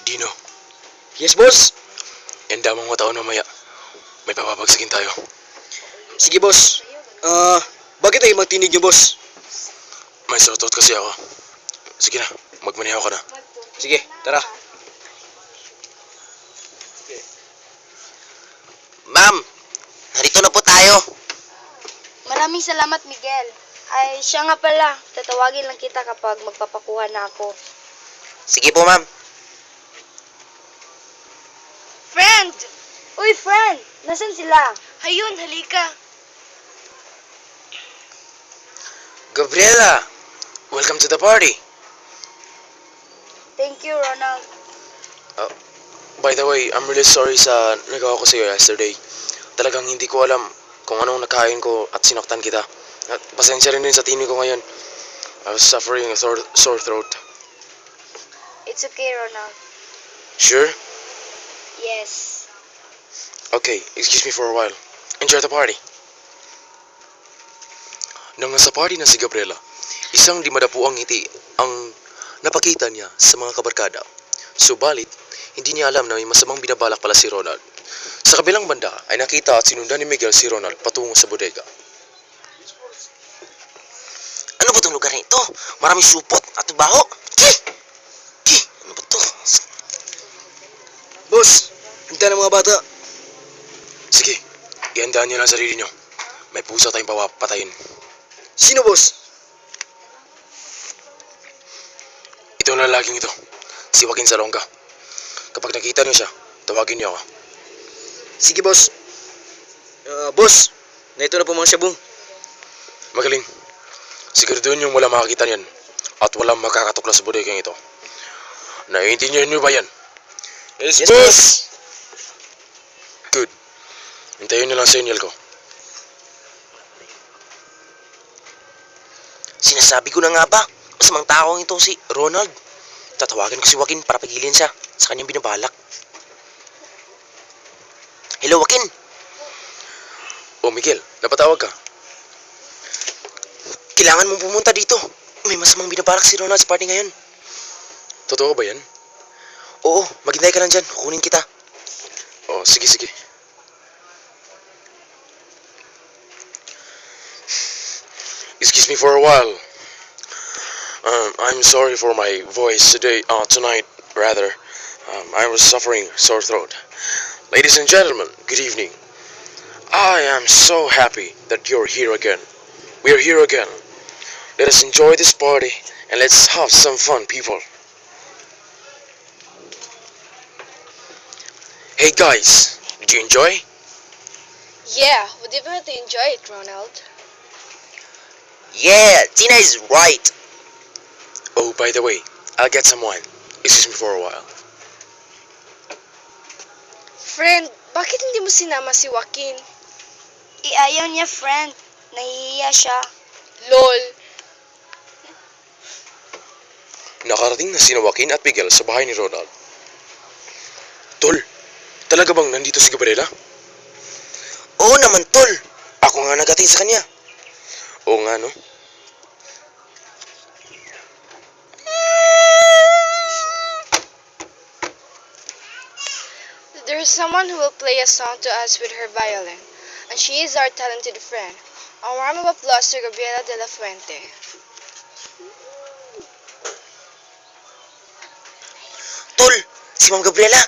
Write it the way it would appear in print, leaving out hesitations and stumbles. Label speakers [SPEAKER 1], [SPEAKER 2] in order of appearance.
[SPEAKER 1] Dino,
[SPEAKER 2] Yes, boss.
[SPEAKER 1] yan damang mo taon mamaya. May papapagsakin tayo.
[SPEAKER 2] Sige, boss. Bakit tayo magtinig niyo, boss?
[SPEAKER 1] May shoutout kasi ako. Sige na, magmaneho ka na.
[SPEAKER 2] Sige, tara.
[SPEAKER 3] Ma'am, narito na po tayo.
[SPEAKER 4] Maraming salamat, Miguel. Ay, siya nga pala. Tatawagin lang kita kapag magpapakuha na ako.
[SPEAKER 3] Sige po, ma'am.
[SPEAKER 4] Friend! Uy, friend! Nasaan sila? Ayun, halika.
[SPEAKER 1] Gabriela, welcome to the party.
[SPEAKER 4] Thank you, Ronald.
[SPEAKER 1] By the way, I'm really sorry sa nagawa ko sa'yo yesterday. Talagang hindi ko alam kung anong nakain ko at sinaktan kita. At pasensya rin din sa tini ko ngayon. I was suffering a sore throat.
[SPEAKER 4] It's okay, Ronald.
[SPEAKER 1] Sure?
[SPEAKER 4] Yes.
[SPEAKER 1] Okay, excuse me for a while. Enjoy the party. Nang nasa party na si Gabriela, isang di madapuang ngiti ang napakita niya sa mga kabarkada. Subalit, hindi niya alam na may masamang binabalak pala si Ronald. Sa kabilang banda ay nakita at sinundan ni Miguel si Ronald patungo sa bodega.
[SPEAKER 3] Ano ba itong lugar na ito? Maraming supot at baho. Ano ba ito?
[SPEAKER 2] Boss, hintay ng mga bata.
[SPEAKER 1] Sige, ihandaan niyo lang sarili niyo. May pusa tayong papatayin.
[SPEAKER 2] Sino, boss?
[SPEAKER 1] Ito na laging ito, si Joaquin Salonga. Kapag nakita niyo siya, tawagin niyo ako.
[SPEAKER 2] Sige, boss. Boss, narito na po mga syabong.
[SPEAKER 1] Magaling. Siguraduhin yung wala makakita niyan at walang makakatuklas sa bodegang ito. Naiintindihan niyo ba yan?
[SPEAKER 2] Yes, boss.
[SPEAKER 1] Good. Hintayin niyo lang sa sinyal ko.
[SPEAKER 3] Sinasabi ko na nga ba? Masamang taong ito si Ronald. Tatawagan ko si Joaquin para pagilin siya sa kanyang binabalak. Hello, Joaquin.
[SPEAKER 1] Oh, Miguel, napatawag ka.
[SPEAKER 3] Kailangan mong pumunta dito. May masamang binabalak si Ronald sa party ngayon.
[SPEAKER 1] Totoo ba yan?
[SPEAKER 3] Oo, maghintay ka lang dyan. Kukunin kita.
[SPEAKER 1] Oh, sige, sige. Excuse me for a while. I'm sorry for my voice tonight, rather. I was suffering sore throat. Ladies and gentlemen, good evening. I am so happy that you're here again. We're here again. Let us enjoy this party and let's have some fun, people. Hey guys, did you enjoy?
[SPEAKER 4] Yeah, we definitely enjoy it, Ronald.
[SPEAKER 3] Yeah, Tina is right.
[SPEAKER 1] Oh, by the way, I'll get some wine. Excuse me for a while.
[SPEAKER 4] Friend, bakit hindi mo sinama si Joaquin? Ayaw niya, friend. Nahihiya siya. LOL.
[SPEAKER 1] Nakarating na sina Joaquin at Miguel sa bahay ni Ronald. Tol, talaga bang nandito si Gabriela?
[SPEAKER 3] Oo naman, tol. Ako nga nagating sa kanya.
[SPEAKER 1] Oo nga, no?
[SPEAKER 4] There is someone who will play a song to us with her violin, and she is our talented friend. A warm of applause to Gabriela de la Fuente.
[SPEAKER 3] Tol, si Ma'am Gabriela.